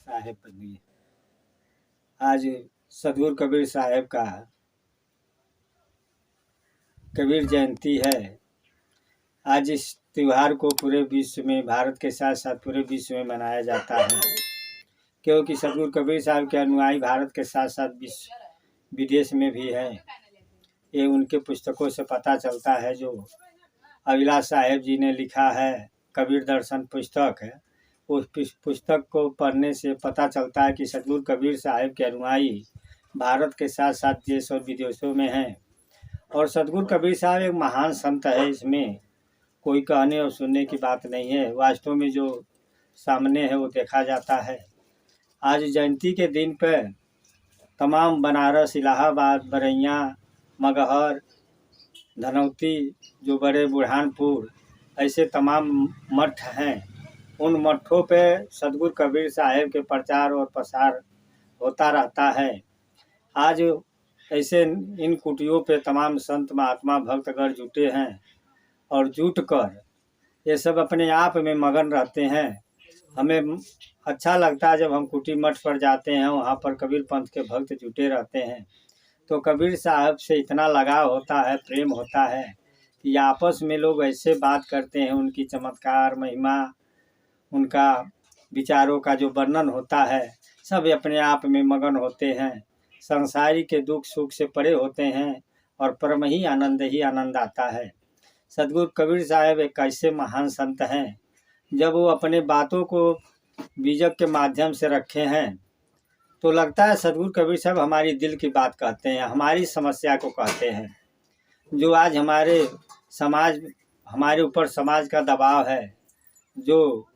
साहेब बनी। आज सदगुरु कबीर साहेब का कबीर जयंती है। आज इस त्यौहार को पूरे विश्व में, भारत के साथ साथ पूरे विश्व में मनाया जाता है, क्योंकि सदगुरु कबीर साहब के अनुयायी भारत के साथ साथ विश्व विदेश में भी हैं। ये उनके पुस्तकों से पता चलता है। जो अभिलाष साहेब जी ने लिखा है कबीर दर्शन पुस्तक है, उस पुस्तक को पढ़ने से पता चलता है कि सदगुरु कबीर साहेब के अनुयायी भारत के साथ साथ देश और विदेशों में हैं। और सदगुरु कबीर साहब एक महान संत है, इसमें कोई कहने और सुनने की बात नहीं है। वास्तव में जो सामने है वो देखा जाता है। आज जयंती के दिन पर तमाम बनारस, इलाहाबाद, बरैया, मगहर, धनौती, जो बड़े बुरहानपुर, ऐसे तमाम मठ हैं, उन मठों पे सदगुरु कबीर साहेब के प्रचार और प्रसार होता रहता है। आज ऐसे इन कुटियों पे तमाम संत महात्मा भक्तगण जुटे हैं और जुट कर ये सब अपने आप में मगन रहते हैं। हमें अच्छा लगता है जब हम कुटी मठ पर जाते हैं, वहाँ पर कबीर पंथ के भक्त जुटे रहते हैं, तो कबीर साहब से इतना लगाव होता है, प्रेम होता है कि आपस में लोग ऐसे बात करते हैं। उनकी चमत्कार, महिमा, उनका विचारों का जो वर्णन होता है, सब अपने आप में मगन होते हैं, संसारी के दुख सुख से परे होते हैं और परम ही आनंद आता है। सदगुरु कबीर साहब एक ऐसे महान संत हैं, जब वो अपने बातों को बीजक के माध्यम से रखे हैं तो लगता है सदगुरु कबीर साहब हमारी दिल की बात कहते हैं, हमारी समस्या को कहते हैं। जो आज हमारे ऊपर समाज का दबाव है, जो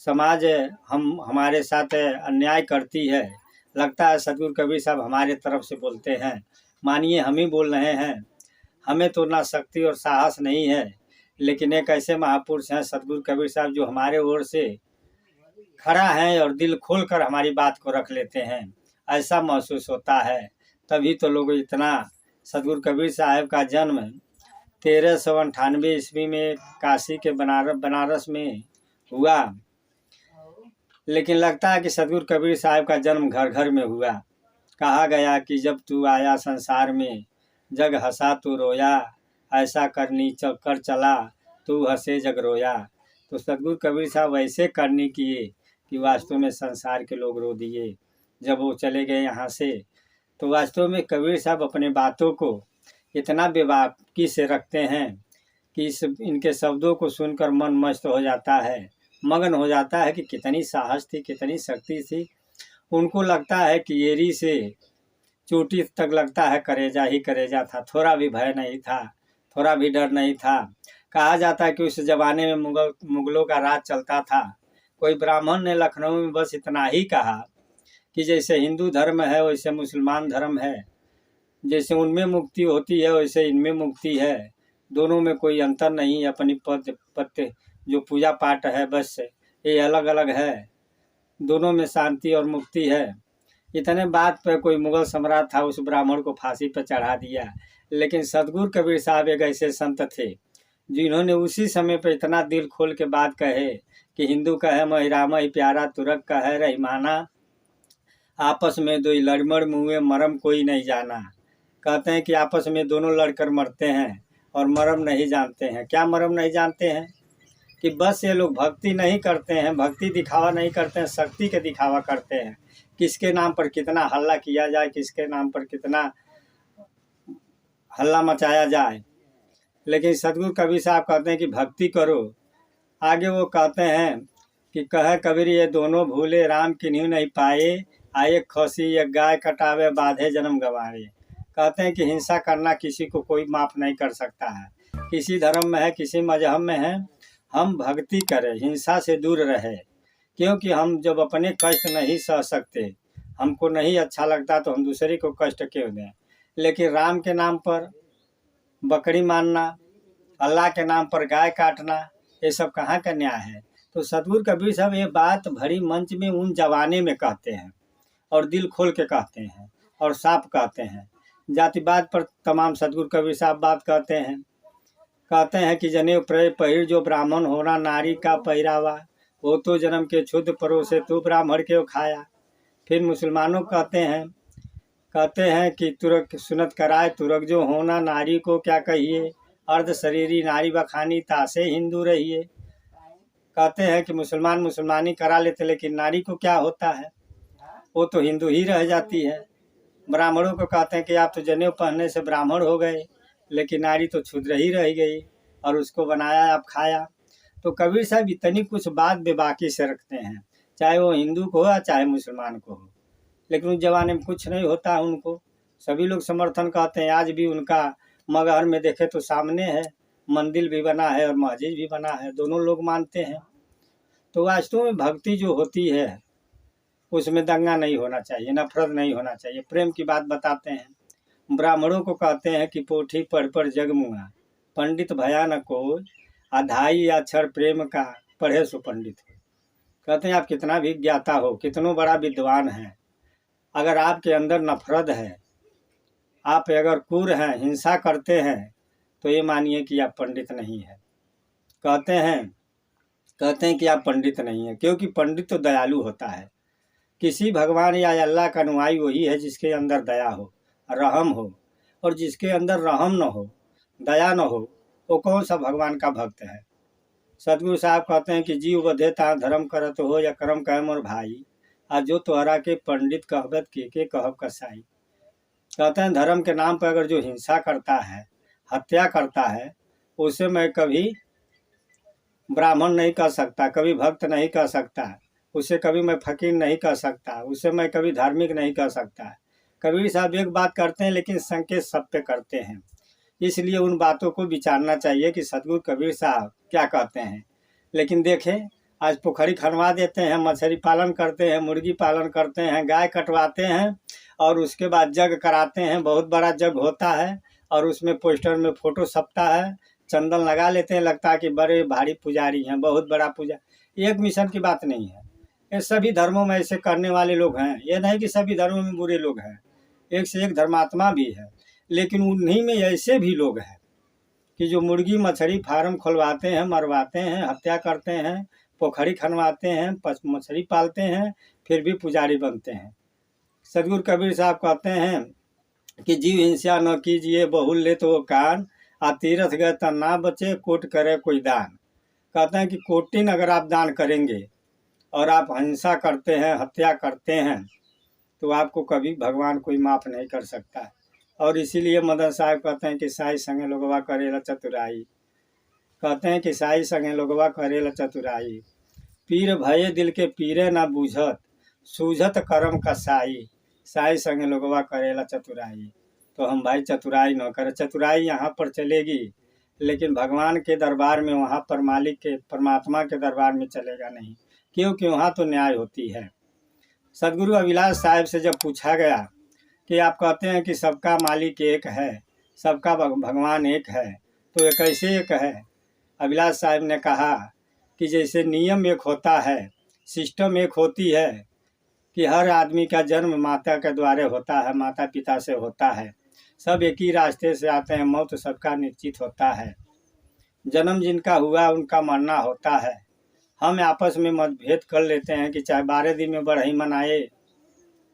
समाज हमारे साथ अन्याय करती है, लगता है सदगुरु कबीर साहब हमारे तरफ से बोलते हैं। मानिए हम ही बोल रहे हैं, हमें तो ना शक्ति और साहस नहीं है, लेकिन एक ऐसे महापुरुष हैं सदगुरु कबीर साहब जो हमारे ओर से खड़ा है और दिल खोलकर हमारी बात को रख लेते हैं। ऐसा महसूस होता है। तभी तो लोग इतना, सदगुरु कबीर साहब का जन्म 1398 ईस्वी में काशी के बनारस में हुआ, लेकिन लगता है कि सदगुरु कबीर साहब का जन्म घर घर में हुआ। कहा गया कि जब तू आया संसार में, जग हंसा तू रोया, ऐसा करनी कर चला तू हंसे जग रोया। तो सदगुरु कबीर साहब ऐसे करनी किए कि वास्तव में संसार के लोग रो दिए जब वो चले गए यहाँ से। तो वास्तव में कबीर साहब अपने बातों को इतना बेबाकी से रखते हैं कि इनके शब्दों को सुनकर मन मस्त हो जाता है, मगन हो जाता है कि कितनी साहस थी, कितनी शक्ति थी। उनको लगता है कि एरी से चोटी तक लगता है करेजा ही करेजा था, थोड़ा भी भय नहीं था, थोड़ा भी डर नहीं था। कहा जाता है कि उस ज़माने में मुगलों का राज चलता था। कोई ब्राह्मण ने लखनऊ में बस इतना ही कहा कि जैसे हिंदू धर्म है वैसे मुसलमान धर्म है, जैसे उनमें मुक्ति होती है वैसे इनमें मुक्ति है, दोनों में कोई अंतर नहीं। अपनी पद जो पूजा पाठ है बस ये अलग अलग है, दोनों में शांति और मुक्ति है। इतने बात पर कोई मुगल सम्राट था, उस ब्राह्मण को फांसी पर चढ़ा दिया। लेकिन सदगुरु कबीर साहब एक ऐसे संत थे जिन्होंने उसी समय पर इतना दिल खोल के बात कहे कि हिंदू कहे महिरामा ही प्यारा, तुरक कहे रहीमाना, आपस में दो लड़मड़ मुँहे मरम कोई नहीं जाना। कहते हैं कि आपस में दोनों लड़कर मरते हैं और मरम नहीं जानते हैं। क्या मरम नहीं जानते हैं? कि बस ये लोग भक्ति नहीं करते हैं, भक्ति दिखावा नहीं करते हैं, शक्ति के दिखावा करते हैं। किसके नाम पर कितना हल्ला किया जाए, किसके नाम पर कितना हल्ला मचाया जाए। लेकिन सदगुरु कबीर साहब कहते हैं कि भक्ति करो। आगे वो कहते हैं कि कहे कबीर ये दोनों भूले राम किन्हीं नहीं पाए, आए खसी एक गाय कटावे बाधे जन्म गंवावे। कहते हैं कि हिंसा करना किसी को कोई माफ़ नहीं कर सकता है। किसी धर्म में है, किसी मजहब में है, हम भक्ति करें, हिंसा से दूर रहे। क्योंकि हम जब अपने कष्ट नहीं सह सकते, हमको नहीं अच्छा लगता, तो हम दूसरे को कष्ट क्यों दें। लेकिन राम के नाम पर बकरी मारना, अल्लाह के नाम पर गाय काटना, ये सब कहाँ का न्याय है। तो सदगुरु कबीर साहब ये बात भरी मंच में उन जवाने में कहते हैं और दिल खोल के कहते हैं और साफ कहते हैं। जातिवाद पर तमाम सदगुरु कबीर साहब बात कहते हैं कि जनेऊ पहिर जो ब्राह्मण होना नारी का पहिरावा, वो तो जन्म के क्षुद्र परोसे तू ब्राह्मण क्यों खाया। फिर मुसलमानों कहते हैं कि तुरक सुनत कराए तुरक जो होना नारी को क्या कहिए, अर्ध शरीरी नारी बखानी तासे हिंदू रहिए। कहते हैं कि मुसलमान मुसलमानी करा लेते लेकिन नारी को क्या होता है, वो तो हिंदू ही रह जाती है। ब्राह्मणों को कहते हैं कि आप तो जनेऊ पहनने से ब्राह्मण हो गए, लेकिन नारी तो क्षुद्र ही रह गई और उसको बनाया आप खाया। तो कबीर साहब इतनी कुछ बात बेबाकी से रखते हैं, चाहे वो हिंदू को हो या चाहे मुसलमान को हो। लेकिन उस जमाने में कुछ नहीं होता उनको, सभी लोग समर्थन कहते हैं। आज भी उनका मगहर में देखे तो सामने है, मंदिर भी बना है और मस्जिद भी बना है, दोनों लोग मानते हैं। तो वास्तव में भक्ति जो होती है उसमें दंगा नहीं होना चाहिए, नफरत नहीं होना चाहिए, प्रेम की बात बताते हैं। ब्राह्मणों को कहते हैं कि पोथी पढ़ पर जग मुआ, पंडित भया न कोई, अधाई अक्षर प्रेम का पढ़े सो पंडित हो। कहते हैं आप कितना भी ज्ञाता हो, कितनों बड़ा विद्वान है, अगर आपके अंदर नफरत है, आप अगर क्रूर हैं, हिंसा करते हैं, तो ये मानिए कि आप पंडित नहीं है। कहते हैं कि आप पंडित नहीं है, क्योंकि पंडित तो दयालु होता है। किसी भगवान या अल्लाह का अनुयायी वही है जिसके अंदर दया हो, रहम हो, और जिसके अंदर रहम न हो, दया न हो, वो कौन सा भगवान का भक्त है। सदगुरु साहब कहते हैं कि जीव बधे ता धर्म करत हो या कर्म कहे मोर भाई, आज जो तोहरा के पंडित कहबत के कहब कसाई। कहते हैं धर्म के नाम पर अगर जो हिंसा करता है, हत्या करता है, उसे मैं कभी ब्राह्मण नहीं कह सकता, कभी भक्त नहीं कह सकता, उसे कभी मैं फकीर नहीं कह सकता, उसे मैं कभी धार्मिक नहीं कह सकता। कबीर साहब एक बात करते हैं लेकिन संकेत सब पे करते हैं, इसलिए उन बातों को विचारना चाहिए कि सदगुरु कबीर साहब क्या कहते हैं। लेकिन देखें, आज पोखरी खनवा देते हैं, मछली पालन करते हैं, मुर्गी पालन करते हैं, गाय कटवाते हैं और उसके बाद जग कराते हैं, बहुत बड़ा जग होता है और उसमें पोस्टर में फोटो छपता है, चंदन लगा लेते हैं, लगता है कि बड़े भारी पुजारी हैं, बहुत बड़ा पूजा। एक मिशन की बात नहीं है, ये सभी धर्मों में ऐसे करने वाले लोग हैं। ये नहीं कि सभी धर्मों में बुरे लोग हैं, एक से एक धर्मात्मा भी है, लेकिन उन्हीं में ऐसे भी लोग हैं कि जो मुर्गी मछली फार्म खुलवाते हैं, मरवाते हैं, हत्या करते हैं, पोखरी खनवाते हैं, मछली पालते हैं, फिर भी पुजारी बनते हैं। सदगुरु कबीर साहब कहते हैं कि जीव हिंसा न कीजिए, बहुल ले तो कान, आ तीर्थ गए तो ना बचे, कोट करे कोई दान। कहते हैं कि कोटिन अगर आप दान करेंगे और आप हिंसा करते हैं, हत्या करते हैं, तो आपको कभी भगवान कोई माफ़ नहीं कर सकता। और इसीलिए मदन साहब कहते हैं कि साई संगे लोगवा करेला चतुराई। कहते हैं कि साई संगे लोगवा करेला चतुराई, पीर भये दिल के पीरे ना बूझत, सूझत कर्म का साई, साई संगे लोगवा करेला चतुराई। तो हम भाई चतुराई न करें। चतुराई यहाँ पर चलेगी, लेकिन भगवान के दरबार में, वहाँ पर मालिक के परमात्मा के दरबार में चलेगा नहीं, क्योंकि वहाँ तो न्याय होती है। सदगुरु अविलास साहब से जब पूछा गया कि आप कहते हैं कि सबका मालिक एक है, सबका भगवान एक है, तो ये कैसे एक है। अविलास साहब ने कहा कि जैसे नियम एक होता है, सिस्टम एक होती है कि हर आदमी का जन्म माता के द्वारे होता है, माता पिता से होता है, सब एक ही रास्ते से आते हैं, मौत सबका निश्चित होता है, जन्म जिनका हुआ उनका मरना होता है। हम आपस में मतभेद कर लेते हैं कि चाहे 12 दिन में बढ़ई मनाए,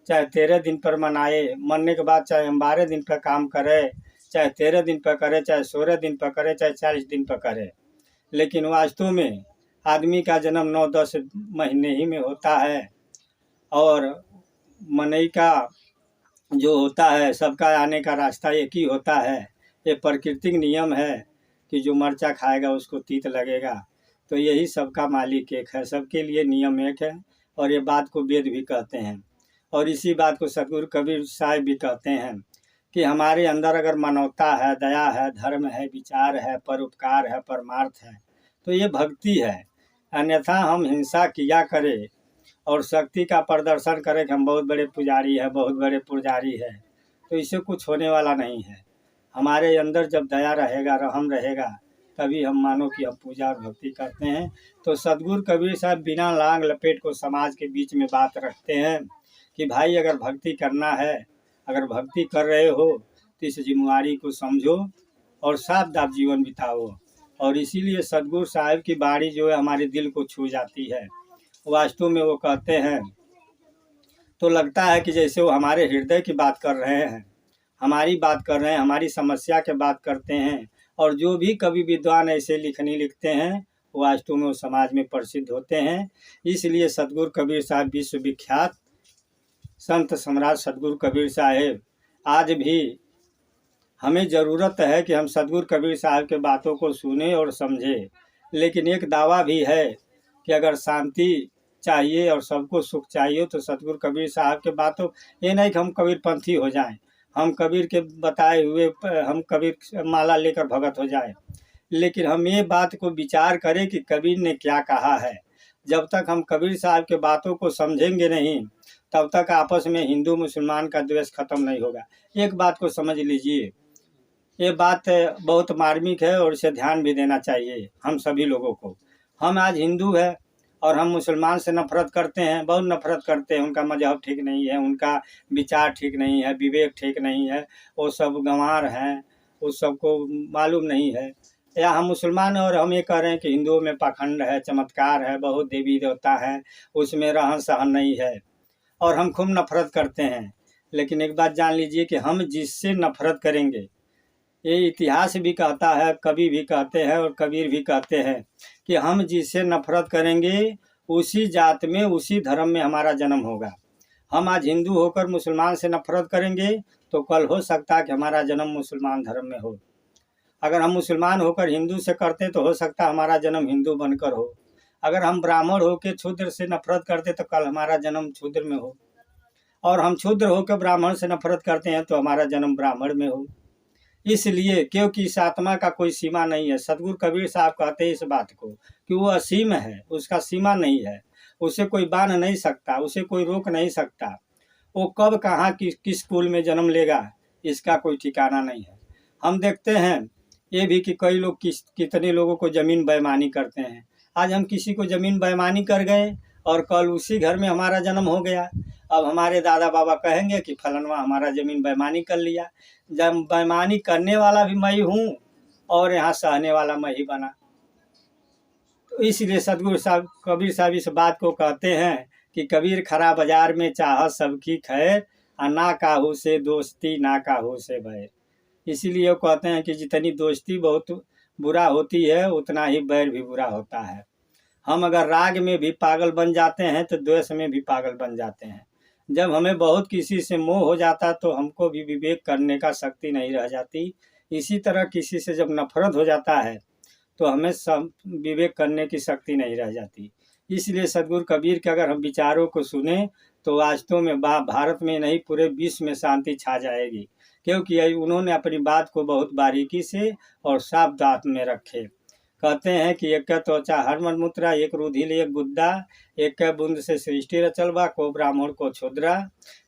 चाहे 13 दिन पर मनाए, मरने के बाद चाहे हम 12 दिन पर काम करें, चाहे 13 दिन पर करें, चाहे 16 दिन पर करें, चाहे 40 दिन पर करें, लेकिन वास्तव में आदमी का जन्म 9-10 महीने ही में होता है। और मनई का जो होता है, सबका आने का रास्ता एक ही होता है। ये प्राकृतिक नियम है कि जो मरचा खाएगा उसको तीत लगेगा। तो यही सबका मालिक एक है, सबके लिए नियम एक है, और ये बात को वेद भी कहते हैं। और इसी बात को सदगुरु कबीर साहब भी कहते हैं कि हमारे अंदर अगर मानवता है, दया है, धर्म है, विचार है, परोपकार है, परमार्थ है, तो ये भक्ति है। अन्यथा हम हिंसा किया करें और शक्ति का प्रदर्शन करें कि हम बहुत बड़े पुजारी हैं, बहुत बड़े पुजारी हैं, तो इससे कुछ होने वाला नहीं है। हमारे अंदर जब दया रहेगा, रहम रहेगा, तभी हम मानो कि हम पूजा और भक्ति करते हैं। तो सदगुरु कबीर साहब बिना लांग लपेट को समाज के बीच में बात रखते हैं कि भाई अगर भक्ति करना है, अगर भक्ति कर रहे हो तो इस जिम्मेवारी को समझो और साफ दाफ जीवन बिताओ। और इसीलिए सदगुरु साहब की बाणी जो है हमारे दिल को छू जाती है। वास्तव में वो कहते हैं, तो लगता है कि जैसे वो हमारे हृदय की बात कर रहे हैं, हमारी बात कर रहे हैं, हमारी समस्या के बात करते हैं। और जो भी कवि विद्वान ऐसे लिखनी लिखते हैं वास्तव में वो समाज में प्रसिद्ध होते हैं। इसलिए सतगुरु कबीर साहब विश्वविख्यात संत सम्राट सतगुरु कबीर साहब आज भी हमें ज़रूरत है कि हम सतगुरु कबीर साहब के बातों को सुने और समझें। लेकिन एक दावा भी है कि अगर शांति चाहिए और सबको सुख चाहिए तो सतगुरु कबीर साहब के बातों, ये नहीं कि हम कबीरपंथी हो जाएं, हम कबीर के बताए हुए हम कबीर माला लेकर भगत हो जाएं। लेकिन हम ये बात को विचार करें कि कबीर ने क्या कहा है। जब तक हम कबीर साहब के बातों को समझेंगे नहीं तब तक आपस में हिंदू मुसलमान का द्वेष खत्म नहीं होगा। एक बात को समझ लीजिए, ये बात बहुत मार्मिक है और इसे ध्यान भी देना चाहिए हम सभी लोगों को। हम आज हिंदू है और हम मुसलमान से नफरत करते हैं, बहुत नफरत करते हैं। उनका मजहब ठीक नहीं है, उनका विचार ठीक नहीं है, विवेक ठीक नहीं है, वो सब गंवार हैं, उस सबको मालूम नहीं है। या हम मुसलमान और हम ये कह रहे हैं कि हिंदुओं में पाखंड है, चमत्कार है, बहुत देवी देवता है, उसमें रहन सहन नहीं है और हम खूब नफरत करते हैं। लेकिन एक बात जान लीजिए कि हम जिससे नफरत करेंगे, ये इतिहास भी कहता है, कवि भी कहते हैं और कबीर भी कहते हैं कि हम जिससे नफरत करेंगे उसी जात में उसी धर्म में हमारा जन्म होगा। हम आज हिंदू होकर मुसलमान से नफरत करेंगे तो कल हो सकता है कि हमारा जन्म मुसलमान धर्म में हो। अगर हम मुसलमान होकर हिंदू से करते तो हो सकता है हमारा जन्म हिंदू बनकर हो। अगर हम ब्राह्मण होकर क्षुद्र से नफरत करते तो कल हमारा जन्म क्षुद्र में हो। और हम क्षुद्र होकर ब्राह्मण से नफरत करते हैं तो हमारा जन्म ब्राह्मण में हो। इसलिए क्योंकि इस आत्मा का कोई सीमा नहीं है। सतगुरु कबीर साहब कहते हैं इस बात को कि वो असीम है, उसका सीमा नहीं है, उसे कोई बांध नहीं सकता, उसे कोई रोक नहीं सकता। वो कब कहाँ किस कुल में जन्म लेगा इसका कोई ठिकाना नहीं है। हम देखते हैं ये भी कि कई लोग कितने लोगों को ज़मीन बेईमानी करते हैं। आज हम किसी को ज़मीन बेईमानी कर गए और कल उसी घर में हमारा जन्म हो गया। अब हमारे दादा बाबा कहेंगे कि फलनवा हमारा ज़मीन बेईमानी कर लिया। जब बेईमानी करने वाला भी मैं हूँ और यहाँ सहने वाला मैं ही बना। तो इसलिए सतगुरु साहब कबीर साहब इस बात को कहते हैं कि कबीर खरा बाजार में चाह सबकी खैर, ना काहू से दोस्ती ना काहू से बैर। इसीलिए वो कहते हैं कि जितनी दोस्ती बहुत बुरा होती है उतना ही बैर भी बुरा होता है। हम अगर राग में भी पागल बन जाते हैं तो द्वेष में भी पागल बन जाते हैं। जब हमें बहुत किसी से मोह हो जाता तो हमको भी विवेक करने का शक्ति नहीं रह जाती। इसी तरह किसी से जब नफरत हो जाता है तो हमें सब विवेक करने की शक्ति नहीं रह जाती। इसलिए सतगुरु कबीर के अगर हम विचारों को सुने तो वास्तव में भारत में नहीं पूरे विश्व में शांति छा जाएगी। क्योंकि उन्होंने अपनी बात को बहुत बारीकी से और साफ दांत में रखे। कहते हैं कि एक त्वचा हर मनमुद्रा, एक रुधिर एक गुद्दा, एक बूंद से सृष्टि रचल बा, को ब्राह्मण को क्षुद्रा।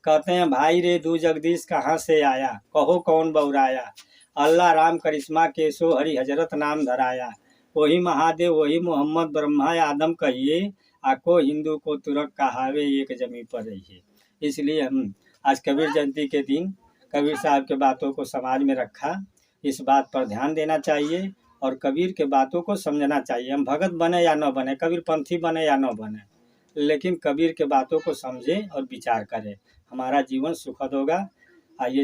कहते हैं भाई रे दू जगदीश कहाँ से आया, कहो कौन बौराया, अल्लाह राम करिश्मा केशो हरि हजरत नाम धराया। वही महादेव वही मोहम्मद ब्रह्मा आदम कहिए, आको हिंदू को तुरक कहावे एक जमी पर रहिए। इसलिए हम आज कबीर जयंती के दिन कबीर साहब के बातों को समाज में रखा। इस बात पर ध्यान देना चाहिए और कबीर के बातों को समझना चाहिए। हम भगत बने या न बने, कबीरपंथी बने या न बने, लेकिन कबीर के बातों को समझें और विचार करें, हमारा जीवन सुखद होगा। आइए